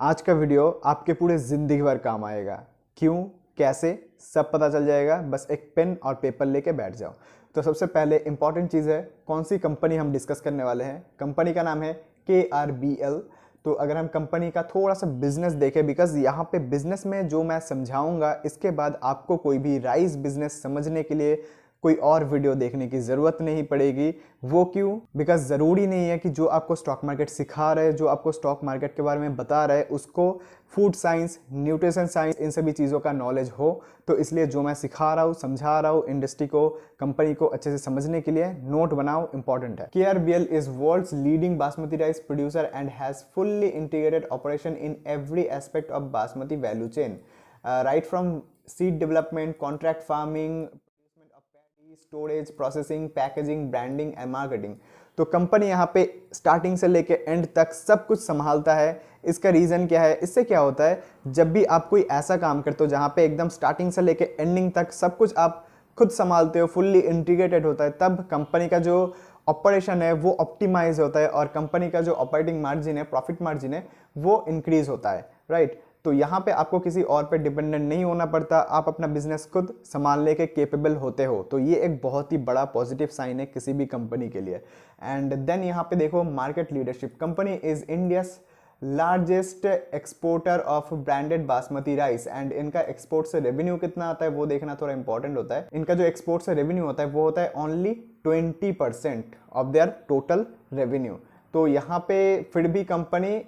आज का वीडियो आपके पूरे ज़िंदगी भर काम आएगा। क्यों, कैसे, सब पता चल जाएगा। बस एक पेन और पेपर लेके बैठ जाओ। तो सबसे पहले इंपॉर्टेंट चीज़ है, कौन सी कंपनी हम डिस्कस करने वाले हैं। कंपनी का नाम है KRBL। तो अगर हम कंपनी का थोड़ा सा बिजनेस देखें, बिकॉज यहाँ पे बिजनेस में जो मैं समझाऊंगा इसके बाद आपको कोई भी राइस बिजनेस समझने के लिए कोई और वीडियो देखने की ज़रूरत नहीं पड़ेगी। वो क्यों? बिकॉज ज़रूरी नहीं है कि जो आपको स्टॉक मार्केट सिखा रहे, जो आपको स्टॉक मार्केट के बारे में बता रहे, उसको फूड साइंस, न्यूट्रिशन साइंस, इन सभी चीज़ों का नॉलेज हो। तो इसलिए जो मैं सिखा रहा हूँ, समझा रहा हूँ, इंडस्ट्री को, कंपनी को अच्छे से समझने के लिए नोट बनाओ, इंपॉर्टेंट है। KRBL is world's leading basmati rice producer and has fully integrated operation in every aspect of basmati value chain, right from seed development, contract farming, storage, processing, packaging, branding and marketing. तो company यहाँ पे starting से लेके and तक सब कुछ संभालता है। इसका रीज़न क्या है? इससे क्या होता है, जब भी आप कोई ऐसा काम करते हो जहाँ पे एकदम स्टार्टिंग से लेके एंडिंग तक सब कुछ आप खुद संभालते हो, फुल्ली इंटीग्रेटेड होता है, तब कंपनी का जो ऑपरेशन है वो ऑप्टिमाइज होता है और कंपनी का जो ऑपरेटिंग मार्जिन है, प्रॉफिट मार्जिन है, वो इंक्रीज होता है, राइट। तो यहाँ पे आपको किसी और पे डिपेंडेंट नहीं होना पड़ता, आप अपना बिजनेस खुद संभालने के केपेबल होते हो। तो ये एक बहुत ही बड़ा पॉजिटिव साइन है किसी भी कंपनी के लिए। एंड देन यहाँ पे देखो market leadership. Company is India's largest exporter of branded basmati rice. And इनका एक्सपोर्ट से रेवेन्यू कितना आता है वो देखना थोड़ा इंपॉर्टेंट होता है। इनका जो एक्सपोर्ट से रेवेन्यू होता है वो होता है only 20% of their total revenue. तो यहाँ पे फिर भी कंपनी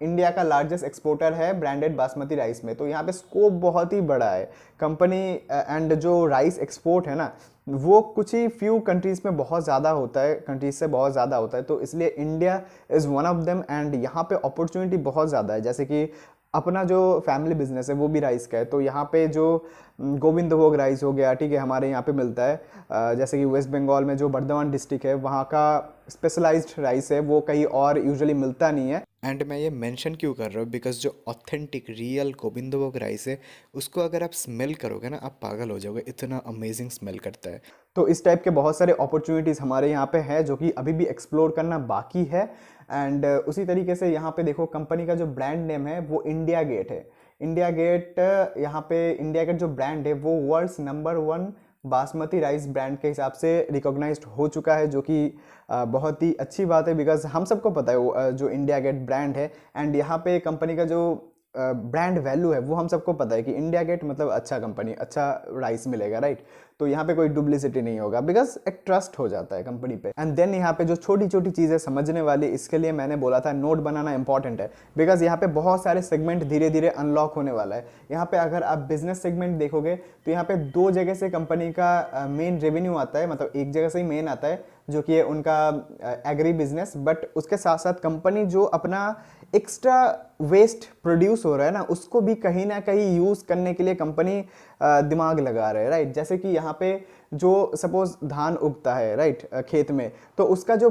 इंडिया का लार्जेस्ट एक्सपोर्टर है ब्रांडेड बासमती राइस में। तो यहाँ पे स्कोप बहुत ही बड़ा है कंपनी। एंड जो राइस एक्सपोर्ट है ना, वो कुछ ही फ्यू कंट्रीज में बहुत ज़्यादा होता है, कंट्रीज से बहुत ज़्यादा होता है। तो इसलिए India is one of them. And यहाँ पे अपॉर्चुनिटी बहुत ज़्यादा है। जैसे कि अपना जो फैमिली बिजनेस है वो भी राइस का है। तो यहाँ पे जो गोविंद भोग राइस हो गया, ठीक है, हमारे यहाँ पे मिलता है। जैसे कि वेस्ट बंगाल में जो बर्धमान डिस्ट्रिक्ट है, वहाँ का स्पेशलाइज्ड राइस है, वो कहीं और यूजुअली मिलता नहीं है। एंड मैं ये मेंशन क्यों कर रहा हूँ, बिकॉज जो ऑथेंटिक रियल गोविंदभोग राइस है उसको अगर आप स्मेल करोगे ना, आप पागल हो जाओगे, इतना अमेजिंग स्मेल करता है। तो इस टाइप के बहुत सारे अपॉर्चुनिटीज़ हमारे यहाँ पे है जो कि अभी भी एक्सप्लोर करना बाकी है। एंड उसी तरीके से यहाँ पे देखो कंपनी का जो ब्रांड नेम है वो इंडिया गेट है। इंडिया गेट, यहाँ पे इंडिया गेट जो ब्रांड है वो world's number 1 basmati rice brand के हिसाब से रिकॉग्नाइज्ड हो चुका है, जो कि बहुत ही अच्छी बात है। बिकॉज हम सबको पता है जो इंडिया गेट ब्रांड है। एंड यहाँ पे कंपनी का जो ब्रांड वैल्यू है वो हम सबको पता है कि इंडिया गेट मतलब अच्छा कंपनी, अच्छा राइस मिलेगा, राइट। तो यहाँ पे कोई डुप्लिसिटी नहीं होगा, बिकॉज एक ट्रस्ट हो जाता है कंपनी पे। एंड देन यहाँ पे जो छोटी छोटी चीज़ें समझने वाली, इसके लिए मैंने बोला था नोट बनाना इंपॉर्टेंट है। बिकॉज यहाँ पे बहुत सारे सेगमेंट धीरे धीरे अनलॉक होने वाला है। यहाँ पे अगर आप बिजनेस सेगमेंट देखोगे तो यहाँ पे 2 जगह से कंपनी का मेन रेवेन्यू आता है, मतलब एक जगह से ही मेन आता है जो कि है उनका एग्री बिजनेस। बट उसके साथ साथ कंपनी जो अपना एक्स्ट्रा वेस्ट प्रोड्यूस हो रहा है ना, उसको भी कहीं ना कहीं यूज़ करने के लिए कंपनी दिमाग लगा रहे हैं, राइट। जैसे कि यहाँ पे जो सपोज धान उगता है, राइट, खेत में, तो उसका जो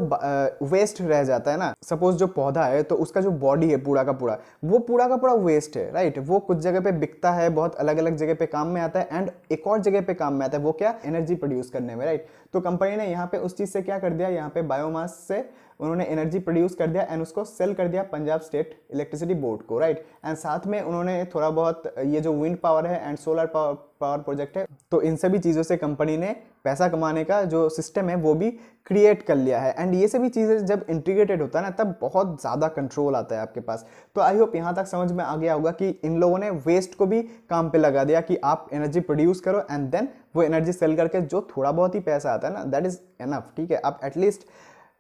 वेस्ट रह जाता है ना, सपोज जो पौधा है तो उसका जो बॉडी है पूरा का पूरा, वो पूरा का पूरा वेस्ट है, राइट। वो कुछ जगह पे बिकता है, बहुत अलग अलग जगह पे काम में आता है। एंड एक और जगह पे काम में आता है, वो क्या, एनर्जी प्रोड्यूस करने में, राइट। तो कंपनी ने यहाँ पे उस चीज़ से क्या कर दिया, यहाँ पे बायोमास से उन्होंने एनर्जी प्रोड्यूस कर दिया एंड उसको सेल कर दिया पंजाब स्टेट इलेक्ट्रिसिटी बोर्ड को, राइट। एंड साथ में उन्होंने थोड़ा बहुत ये जो विंड पावर है एंड सोलर पावर प्रोजेक्ट है, तो इन सभी चीज़ों से कंपनी ने पैसा कमाने का जो सिस्टम है वो भी क्रिएट कर लिया है। एंड ये सभी चीज़ें जब इंटीग्रेटेड होता है ना, तब बहुत ज़्यादा कंट्रोल आता है आपके पास। तो आई होप यहाँ तक समझ में आ गया होगा कि इन लोगों ने वेस्ट को भी काम पे लगा दिया कि आप एनर्जी प्रोड्यूस करो एंड देन वो एनर्जी सेल करके जो थोड़ा बहुत ही पैसा आता है ना, दैट इज़ एनफ, ठीक है। आप एटलीस्ट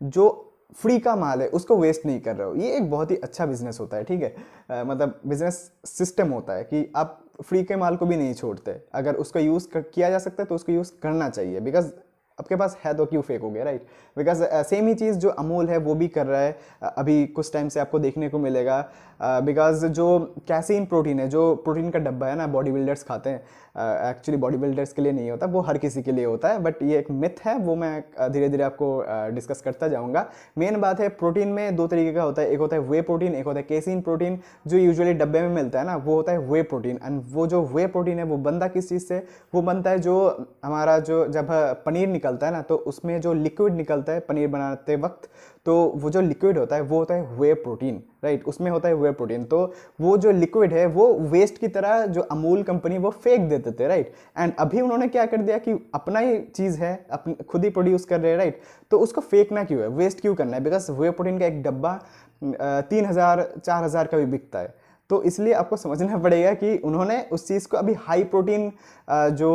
जो फ्री का माल है उसको वेस्ट नहीं कर रहे हो। ये एक बहुत ही अच्छा बिजनेस होता है, ठीक है। मतलब बिजनेस सिस्टम होता है कि आप फ्री के माल को भी नहीं छोड़ते। अगर उसका यूज़ किया जा सकता है तो उसको यूज़ करना चाहिए, बिकॉज आपके पास है तो क्यों फेंकोगे, राइट। बिकॉज सेम ही चीज़ जो अमूल है वो भी कर रहा है, अभी कुछ टाइम से आपको देखने को मिलेगा। बिकॉज जो कैसीन प्रोटीन है, जो प्रोटीन का डब्बा है ना, बॉडी बिल्डर्स खाते हैं। एक्चुअली बॉडी बिल्डर्स के लिए नहीं होता, वो हर किसी के लिए होता है, बट ये एक मिथ है, वो मैं धीरे धीरे आपको डिस्कस करता जाऊँगा। मेन बात है, प्रोटीन में 2 तरीके का होता है, एक होता है वे प्रोटीन, एक होता है केसीन प्रोटीन। जो यूजुअली डब्बे में मिलता है ना, वो होता है वे प्रोटीन। एंड वो जो वे प्रोटीन है वो बनता किस चीज़ से, वो बनता है जो हमारा जो जब पनीर निकलता है ना, तो उसमें जो लिक्विड निकलता है पनीर बनाते वक्त, तो वो जो लिक्विड होता है वो होता है वे प्रोटीन, राइट। उसमें होता है वे प्रोटीन। तो वो जो लिक्विड है वो वेस्ट की तरह जो अमूल कंपनी वो फेंक देते थे, राइट। एंड अभी उन्होंने क्या कर दिया कि अपना ही चीज़ है, अपनी खुद ही प्रोड्यूस कर रहे हैं, राइट। तो उसको फेंकना क्यों है, वेस्ट क्यों करना है? बिकॉज वे प्रोटीन का एक डब्बा 3,000 4,000 का भी बिकता है। तो इसलिए आपको समझना पड़ेगा कि उन्होंने उस चीज़ को अभी हाई प्रोटीन जो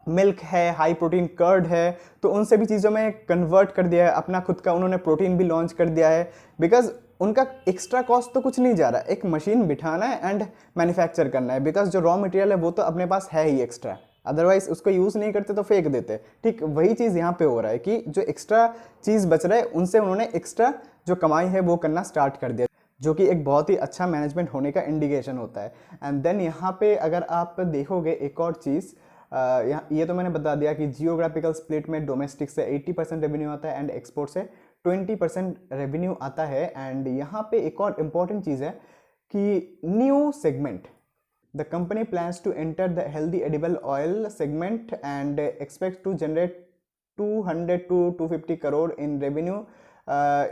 मिल्क है, हाई प्रोटीन कर्ड है, तो उन सभी चीज़ों में कन्वर्ट कर दिया है। अपना खुद का उन्होंने प्रोटीन भी लॉन्च कर दिया है, बिकॉज उनका एक्स्ट्रा कॉस्ट तो कुछ नहीं जा रहा, एक मशीन बिठाना है एंड मैन्युफैक्चर करना है। बिकॉज जो रॉ मटेरियल है वो तो अपने पास है ही एक्स्ट्रा, अदरवाइज उसको यूज़ नहीं करते तो फेंक देते। ठीक वही चीज़ यहाँ पे हो रहा है कि जो एक्स्ट्रा चीज़ बच रहा है उनसे उन्होंने एक्स्ट्रा जो कमाई है वो करना स्टार्ट कर दिया, जो कि एक बहुत ही अच्छा मैनेजमेंट होने का इंडिकेशन होता है। एंड देन यहाँ पे अगर आप देखोगे एक और चीज़, यहाँ ये तो मैंने बता दिया कि जियोग्राफिकल स्प्लिट में डोमेस्टिक से 80% रेवेन्यू आता है एंड एक्सपोर्ट से 20% रेवेन्यू आता है। एंड यहाँ पे एक और इम्पॉर्टेंट चीज़ है कि new segment, the company plans to enter the healthy edible oil segment and expect to generate 200 to 250 crore in revenue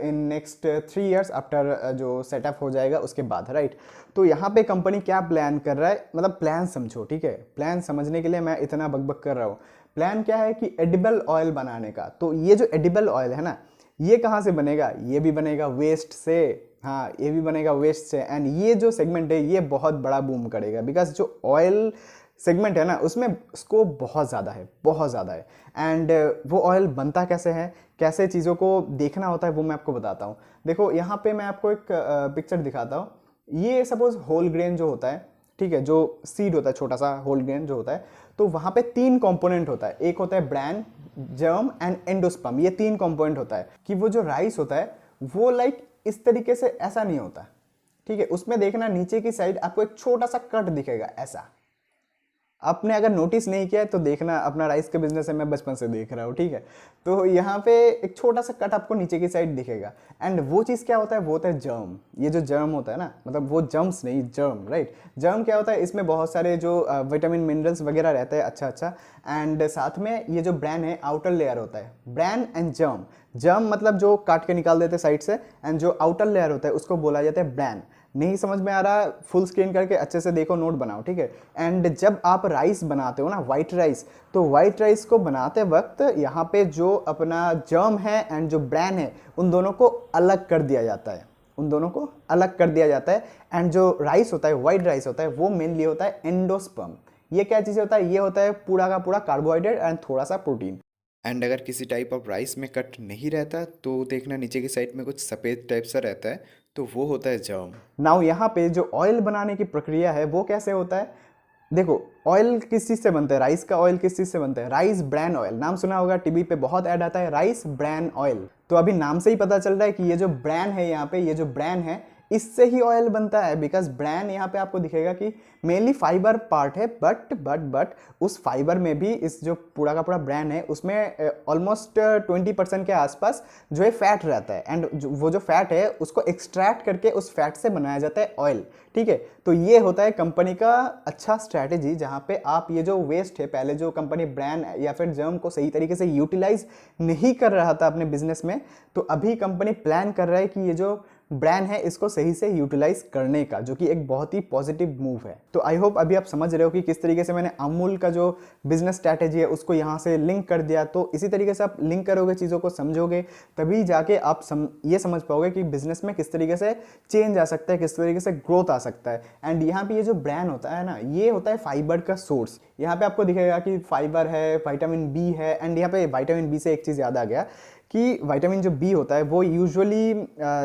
in next 3 years after जो सेटअप हो जाएगा उसके बाद, राइट। तो यहाँ पे कंपनी क्या प्लान कर रहा है, मतलब प्लान समझो, ठीक है। प्लान समझने के लिए मैं इतना बकबक कर रहा हूँ। प्लान क्या है कि एडिबल ऑयल बनाने का। तो ये जो एडिबल ऑयल है ना, ये कहाँ से बनेगा? ये भी बनेगा वेस्ट से, हाँ ये भी बनेगा वेस्ट से। एंड ये जो सेगमेंट है ये बहुत बड़ा बूम करेगा, बिकॉज जो ऑयल सेगमेंट है ना उसमें स्कोप बहुत ज़्यादा है, बहुत ज़्यादा है। एंड वो ऑयल बनता कैसे है, कैसे चीज़ों को देखना होता है, वो मैं आपको बताता हूँ। देखो यहाँ पे मैं आपको एक पिक्चर दिखाता हूँ। ये सपोज होल ग्रेन जो होता है, ठीक है, जो सीड होता है, छोटा सा होल ग्रेन जो होता है, तो वहाँ पे 3 कंपोनेंट होता है। एक होता है ब्रैन, जर्म एंड एंडोस्पर्म। ये 3 कंपोनेंट होता है कि वो जो राइस होता है वो लाइक इस तरीके से ऐसा नहीं होता, ठीक है। उसमें देखना नीचे की साइड आपको एक छोटा सा कट दिखेगा ऐसा। आपने अगर नोटिस नहीं किया है तो देखना, अपना राइस के बिजनेस है, मैं बचपन से देख रहा हूँ, ठीक है। तो यहाँ पे एक छोटा सा कट आपको नीचे की साइड दिखेगा। एंड वो चीज़ क्या होता है, वो होता है जर्म। ये जो जर्म होता है ना, मतलब वो जर्म्स नहीं, जर्म, राइट। जर्म क्या होता है, इसमें बहुत सारे जो विटामिन मिनरल्स वगैरह रहते हैं, अच्छा अच्छा। एंड साथ में ये जो ब्रैन है, आउटर लेयर होता है। ब्रैन एंड जर्म, जर्म मतलब जो काट के निकाल देते हैं साइड से, एंड जो आउटर लेयर होता है उसको बोला जाता है ब्रैन। नहीं समझ में आ रहा, फुल स्क्रीन करके अच्छे से देखो, नोट बनाओ, ठीक है। एंड जब आप राइस बनाते हो ना, वाइट राइस, तो वाइट राइस को बनाते वक्त यहाँ पे जो अपना जर्म है एंड जो ब्रैन है, उन दोनों को अलग कर दिया जाता है, उन दोनों को अलग कर दिया जाता है। एंड जो राइस होता है, वाइट राइस होता है, वो मेनली होता है एंडोस्पर्म। ये क्या चीज़ होता है, ये होता है पूरा का पूरा कार्बोहाइड्रेट एंड थोड़ा सा प्रोटीन। एंड अगर किसी टाइप ऑफ राइस में कट नहीं रहता तो देखना नीचे की साइड में कुछ सफ़ेद टाइप सा रहता है, तो वो होता है जर्म। नाउ यहाँ पे जो ऑयल बनाने की प्रक्रिया है वो कैसे होता है, देखो ऑयल किस चीज़ से बनता है, राइस का ऑयल किस चीज़ से बनता है, राइस ब्रैन ऑयल। नाम सुना होगा, टीवी पे बहुत ऐड आता है, राइस ब्रैन ऑयल। तो अभी नाम से ही पता चल रहा है कि ये जो ब्रैन है, यहाँ पे ये जो ब्रैन है, इससे ही ऑयल बनता है। बिकॉज ब्रैन यहाँ पे आपको दिखेगा कि मेनली फाइबर पार्ट है, बट उस फाइबर में भी इस जो पूरा का पूरा ब्रैन है उसमें ऑलमोस्ट 20% के आसपास जो है फैट रहता है। एंड वो जो फैट है उसको एक्सट्रैक्ट करके उस फैट से बनाया जाता है ऑयल, ठीक है। तो ये होता है कंपनी का अच्छा स्ट्रैटेजी, जहाँ पे आप ये जो वेस्ट है, पहले जो कंपनी ब्रैन या फिर जर्म को सही तरीके से यूटिलाइज नहीं कर रहा था अपने बिजनेस में, तो अभी कंपनी प्लान कर रहा है कि ये जो ब्रांड है इसको सही से यूटिलाइज करने का, जो कि एक बहुत ही पॉजिटिव मूव है। तो आई होप अभी आप समझ रहे हो कि किस तरीके से मैंने अमूल का जो बिजनेस स्ट्रैटेजी है उसको यहाँ से लिंक कर दिया। तो इसी तरीके से आप लिंक करोगे, चीज़ों को समझोगे, तभी जाके आप ये समझ पाओगे कि बिजनेस में किस तरीके से चेंज आ सकता है, किस तरीके से ग्रोथ आ सकता है। एंड यहाँ पे ये जो ब्रांड होता है ना, ये होता है फाइबर का सोर्स। यहाँ पे आपको दिखेगा कि फाइबर है, विटामिन बी है। एंड यहाँ पे विटामिन बी से एक चीज़ याद आ गया कि विटामिन जो बी होता है वो यूजुअली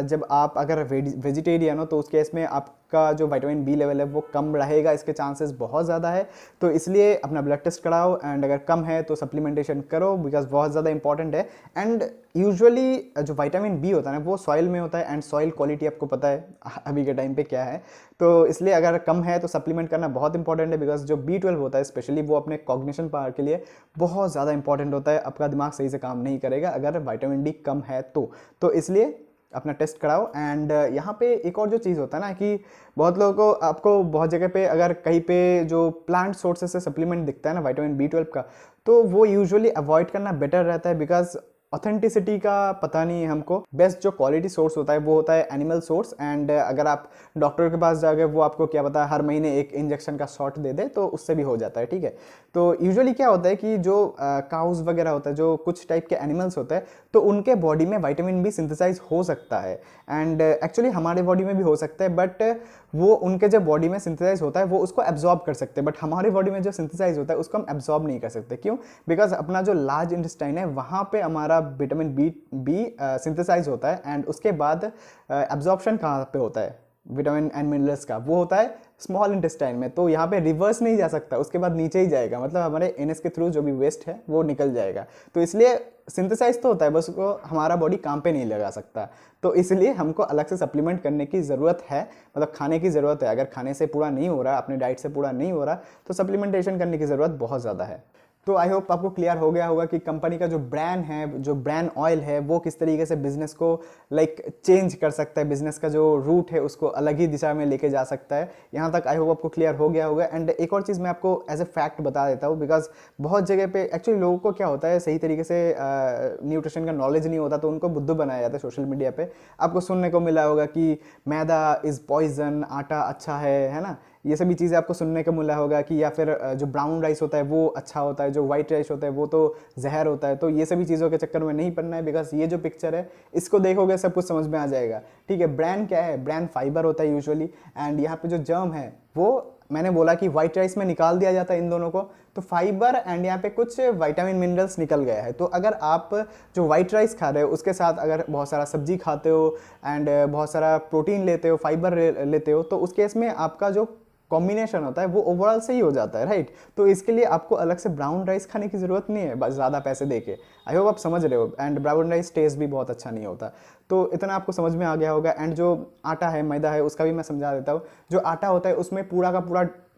जब आप अगर वेजिटेरियन हो तो उस केस में आपका जो विटामिन बी लेवल है वो कम रहेगा, इसके चांसेस बहुत ज़्यादा है। तो इसलिए अपना ब्लड टेस्ट कराओ, एंड अगर कम है तो सप्लीमेंटेशन करो, बिकॉज बहुत ज़्यादा इंपॉर्टेंट है। एंड यूजुअली जो विटामिन बी होता है ना वो सॉइल में होता है, एंड सॉइल क्वालिटी आपको पता है अभी के टाइम पे क्या है। तो इसलिए अगर कम है तो सप्लीमेंट करना बहुत इंपॉर्टेंट है, बिकॉज जो B12 होता है स्पेशली वो अपने कॉग्निशन पावर के लिए बहुत ज़्यादा इंपॉर्टेंट होता है। आपका दिमाग सही से काम नहीं करेगा अगर विटामिन डी कम है तो इसलिए अपना टेस्ट कराओ। एंड यहाँ पे एक और जो चीज़ होता है ना कि बहुत लोगों को, आपको बहुत जगह पे अगर कहीं पे जो प्लांट सोर्सेस से सप्लीमेंट दिखता है ना विटामिन B12 का, तो वो यूजुअली अवॉइड करना बेटर रहता है, बिकॉज ऑथेंटिसिटी का पता नहीं है हमको। बेस्ट जो क्वालिटी सोर्स होता है वो होता है एनिमल सोर्स। एंड अगर आप डॉक्टर के पास जाओगे, वो आपको क्या पता हर महीने एक इंजेक्शन का शॉट दे दे, तो उससे भी हो जाता है, ठीक है। तो यूजुअली क्या होता है कि जो काउज वगैरह होता है, जो कुछ टाइप के एनिमल्स होते हैं, तो उनके बॉडी में विटामिन B सिंथेसाइज हो सकता है। एंड एक्चुअली हमारे बॉडी में भी हो सकता है, बट वो उनके जो बॉडी में सिंथेसाइज होता है वो उसको एब्जॉर्ब कर सकते हैं, बट हमारे बॉडी में जो सिंथेसाइज होता है उसको हम एब्जॉर्ब नहीं कर सकते। क्यों? बिकॉज अपना जो लार्ज इंटेस्टाइन है वहाँ पे हमारा विटामिन B सिंथेसाइज होता है, एंड उसके बाद एब्जॉर्प्शन कहाँ पे होता है विटामिन एंड मिनरल्स का, वो होता है स्मॉल इंटेस्टाइन में। तो यहाँ पे रिवर्स नहीं जा सकता, उसके बाद नीचे ही जाएगा, मतलब हमारे एनएस के थ्रू जो भी वेस्ट है वो निकल जाएगा। तो इसलिए सिंथेसाइज तो होता है, बस उसको हमारा बॉडी काम पे नहीं लगा सकता। तो इसलिए हमको अलग से सप्लीमेंट करने की ज़रूरत है, मतलब खाने की ज़रूरत है। अगर खाने से पूरा नहीं हो रहा, अपने डाइट से पूरा नहीं हो रहा, तो सप्लीमेंटेशन करने की ज़रूरत बहुत ज़्यादा है। तो आई होप आपको क्लियर हो गया होगा कि कंपनी का जो ब्रांड है, जो ब्रांड ऑयल है, वो किस तरीके से बिजनेस को चेंज कर सकता है, बिजनेस का जो रूट है उसको अलग ही दिशा में लेके जा सकता है। यहाँ तक आई होप आपको क्लियर हो गया होगा। एंड एक और चीज़ मैं आपको एज ए फैक्ट बता देता हूँ, बिकॉज बहुत जगह पे एक्चुअली लोगों को क्या होता है, सही तरीके से न्यूट्रिशन का नॉलेज नहीं होता, तो उनको बुद्धू बनाया जाता है सोशल मीडिया पे। आपको सुनने को मिला होगा कि मैदा इज़ पॉइजन, आटा अच्छा है ना, ये सभी चीज़ें आपको सुनने को मिला होगा कि, या फिर जो ब्राउन राइस होता है वो अच्छा होता है, जो वाइट राइस होता है वो तो जहर होता है। तो ये सभी चीज़ों के चक्कर में नहीं पड़ना है, बिकॉज ये जो पिक्चर है इसको देखोगे सब कुछ समझ में आ जाएगा, ठीक है। ब्रांड क्या है? ब्रांड फाइबर होता है यूजुअली। एंड यहाँ पे जो जर्म है वो मैंने बोला कि वाइट राइस में निकाल दिया जाता है इन दोनों को, तो फाइबर एंड यहाँ पे कुछ विटामिन मिनरल्स निकल गया है। तो अगर आप जो वाइट राइस खा रहे हो उसके साथ अगर बहुत सारा सब्जी खाते हो एंड बहुत सारा प्रोटीन लेते हो, फाइबर लेते हो, तो उस केस में आपका जो कॉम्बिनेशन होता है वो ओवरऑल सही हो जाता है, राइट। तो इसके लिए आपको अलग से ब्राउन राइस खाने की ज़रूरत नहीं है, बस ज़्यादा पैसे दे के। आई होप आप समझ रहे हो। एंड ब्राउन राइस टेस्ट भी बहुत अच्छा नहीं होता। तो इतना आपको समझ में आ गया होगा। एंड जो आटा है, मैदा है, उसका भी मैं समझा देता हूँ। जो आटा होता है उसमें पूरा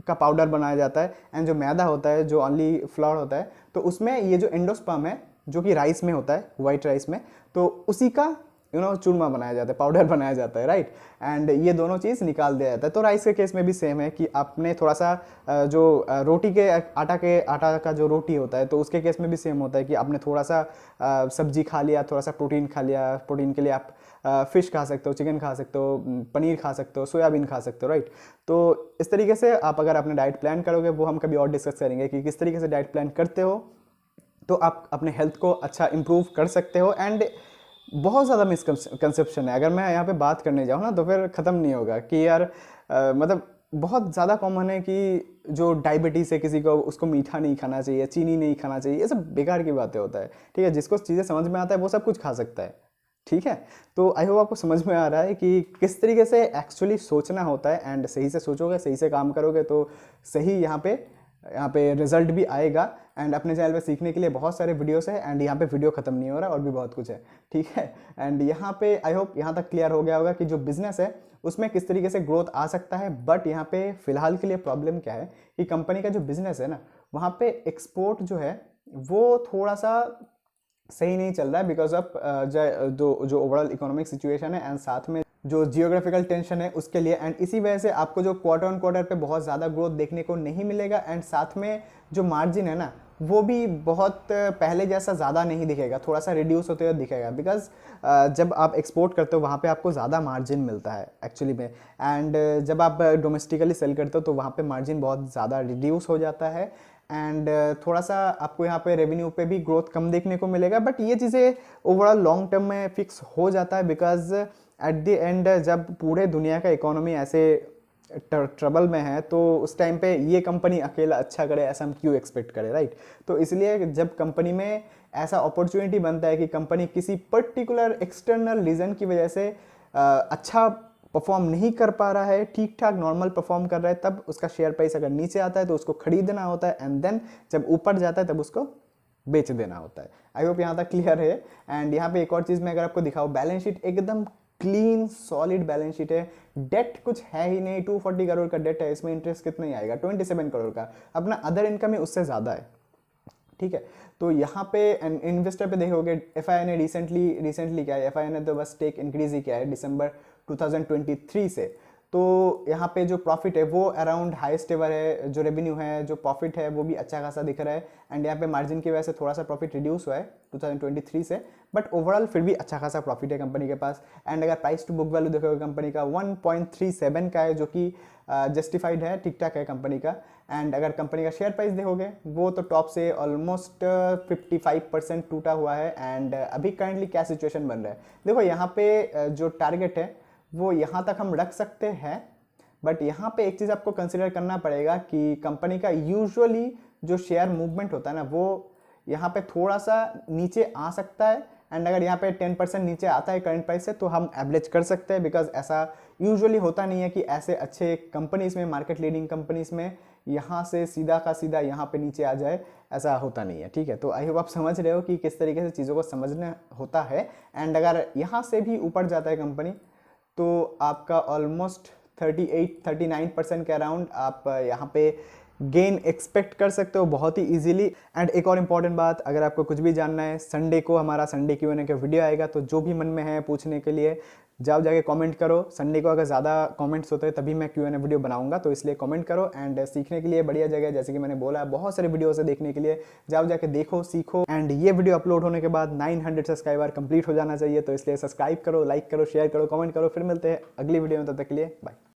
का पाउडर बनाया जाता है, एंड जो मैदा होता है, जो ऑनली फ्लोर होता है, तो उसमें ये जो एंडोस्पर्म है जो कि राइस में होता है, वाइट राइस में, तो उसी का चूरमा बनाया जाता है, पाउडर बनाया जाता है, राइट। एंड ये दोनों चीज़ निकाल दिया जाता है। तो राइस के केस में भी सेम है कि आपने थोड़ा सा जो रोटी के आटा का जो रोटी होता है, तो उसके केस में भी सेम होता है कि आपने थोड़ा सा सब्जी खा लिया, थोड़ा सा प्रोटीन खा लिया। प्रोटीन के लिए आप फिश खा सकते हो, चिकन खा सकते हो, पनीर खा सकते हो, सोयाबीन खा सकते हो, राइट। तो इस तरीके से आप अगर अपने डाइट प्लान करोगे, वो हम कभी और डिस्कस करेंगे कि किस तरीके से डाइट प्लान करते हो तो आप अपने हेल्थ को अच्छा इंप्रूव कर सकते हो। एंड बहुत ज़्यादा मिसकंसेप्शन है, अगर मैं यहाँ पे बात करने जाऊँ ना तो फिर ख़त्म नहीं होगा कि यार मतलब बहुत ज़्यादा कॉमन है कि जो डायबिटीज़ है किसी को, उसको मीठा नहीं खाना चाहिए, चीनी नहीं खाना चाहिए, ये सब बेकार की बातें होता है, ठीक है। जिसको चीज़ें समझ में आता है वो सब कुछ खा सकता है, ठीक है। तो आई होप आपको समझ में आ रहा है कि किस तरीके से एक्चुअली सोचना होता है। एंड सही से सोचोगे, सही से काम करोगे तो सही यहाँ पे रिजल्ट भी आएगा। एंड अपने चैनल पे सीखने के लिए बहुत सारे वीडियोस है, एंड यहाँ पे वीडियो खत्म नहीं हो रहा, और भी बहुत कुछ है, ठीक है। एंड यहाँ पे आई होप यहाँ तक क्लियर हो गया होगा कि जो बिजनेस है उसमें किस तरीके से ग्रोथ आ सकता है। बट यहाँ पे फिलहाल के लिए प्रॉब्लम क्या है कि कंपनी का जो बिजनेस है ना, वहाँ पे एक्सपोर्ट जो है वो थोड़ा सा सही नहीं चल रहा है, बिकॉज ऑफ जो ओवरऑल इकोनॉमिक सिचुएशन है, एंड साथ में जो जियोग्राफिकल टेंशन है उसके लिए। एंड इसी वजह से आपको जो क्वार्टर ऑन क्वार्टर पे बहुत ज़्यादा ग्रोथ देखने को नहीं मिलेगा। एंड साथ में जो मार्जिन है ना, वो भी बहुत पहले जैसा ज़्यादा नहीं दिखेगा, थोड़ा सा रिड्यूस होते हुए दिखेगा। बिकॉज जब आप एक्सपोर्ट करते हो वहाँ पे आपको ज़्यादा मार्जिन मिलता है एक्चुअली में। एंड जब आप डोमेस्टिकली सेल करते हो तो वहाँ पे मार्जिन बहुत ज़्यादा रिड्यूस हो जाता है। एंड थोड़ा सा आपको यहाँ पे रेवेन्यू पे भी ग्रोथ कम देखने को मिलेगा। बट ये चीज़ें ओवरऑल लॉन्ग टर्म में फिक्स हो जाता है, बिकॉज एट द एंड जब पूरे दुनिया का इकोनॉमी ऐसे ट्रबल में है, तो उस टाइम पे ये कंपनी अकेला अच्छा करे ऐसा हम क्यों एक्सपेक्ट करें, राइट। तो इसलिए जब कंपनी में ऐसा अपॉर्चुनिटी बनता है कि कंपनी किसी पर्टिकुलर एक्सटर्नल रीज़न की वजह से अच्छा परफॉर्म नहीं कर पा रहा है, ठीक ठाक नॉर्मल परफॉर्म कर रहा है, तब उसका शेयर प्राइस अगर नीचे आता है तो उसको खरीदना होता है, एंड देन जब ऊपर जाता है तब उसको बेच देना होता है। आई होप यहाँ तक क्लियर है। एंड यहाँ पे एक और चीज़ मैं अगर आपको दिखाऊँ, बैलेंस शीट एकदम क्लीन सॉलिड बैलेंस शीट है। डेट कुछ है ही नहीं, 240 करोड़ का डेट है, इसमें इंटरेस्ट कितना ही आएगा, 27 करोड़ का। अपना अदर इनकम है उससे ज़्यादा है, ठीक है। तो यहाँ पे इन्वेस्टर पे देखोगे एफआईआई ने रिसेंटली क्या है, एफआईआई ने तो बस स्टेक इंक्रीज ही किया है दिसंबर 2023 से। तो यहाँ पे जो प्रॉफिट है वो अराउंड हाईएस्ट एवर है, जो रेवेन्यू है, जो प्रॉफिट है वो भी अच्छा खासा दिख रहा है। एंड यहाँ पे मार्जिन की वजह से थोड़ा सा प्रॉफिट रिड्यूस हुआ है 2023 से, बट ओवरऑल फिर भी अच्छा खासा प्रॉफिट है कंपनी के पास। एंड अगर प्राइस टू बुक वैल्यू देखोगे कंपनी का 1.37 का है, जो कि जस्टिफाइड है, ठीक ठाक है कंपनी का। एंड अगर कंपनी का शेयर प्राइस देखोगे वो तो टॉप से ऑलमोस्ट 55% टूटा हुआ है। एंड अभी करंटली क्या सिचुएशन बन रहा है, देखो यहाँ पे जो टारगेट है वो यहाँ तक हम रख सकते हैं, बट यहाँ पे एक चीज़ आपको कंसिडर करना पड़ेगा कि कंपनी का यूजुअली जो शेयर मूवमेंट होता है ना, वो यहाँ पे थोड़ा सा नीचे आ सकता है। एंड अगर यहाँ पे 10% नीचे आता है करंट प्राइस से तो हम एवरेज कर सकते हैं, बिकॉज ऐसा यूजुअली होता नहीं है कि ऐसे अच्छे कंपनीज में, मार्केट लीडिंग कंपनीज में यहाँ से सीधा का सीधा यहाँ पे नीचे आ जाए, ऐसा होता नहीं है, ठीक है। तो आई होप आप समझ रहे हो कि किस तरीके से चीज़ों को समझना होता है। एंड अगर यहाँ से भी ऊपर जाता है कंपनी तो आपका ऑलमोस्ट 38-39% के अराउंड आप यहाँ पे गेन एक्सपेक्ट कर सकते हो बहुत ही इजीली। एंड एक और इम्पॉर्टेंट बात, अगर आपको कुछ भी जानना है, संडे को हमारा संडे Q&A का वीडियो आएगा, तो जो भी मन में है पूछने के लिए जाओ जाके कमेंट करो। संडे को अगर ज़्यादा कमेंट्स होते हैं तभी मैं Q&A वीडियो बनाऊंगा, तो इसलिए कमेंट करो। एंड सीखने के लिए बढ़िया जगह है, जैसे कि मैंने बोला बहुत सारे वीडियोस है देखने के लिए, जाओ जाके देखो, सीखो। एंड ये वीडियो अपलोड होने के बाद 900 सब्सक्राइबर कंप्लीट हो जाना चाहिए, तो इसलिए सब्सक्राइब करो, लाइक करो, शेयर करो, कमेंट करो। फिर मिलते हैं अगली वीडियो में, तब तक के लिए बाय।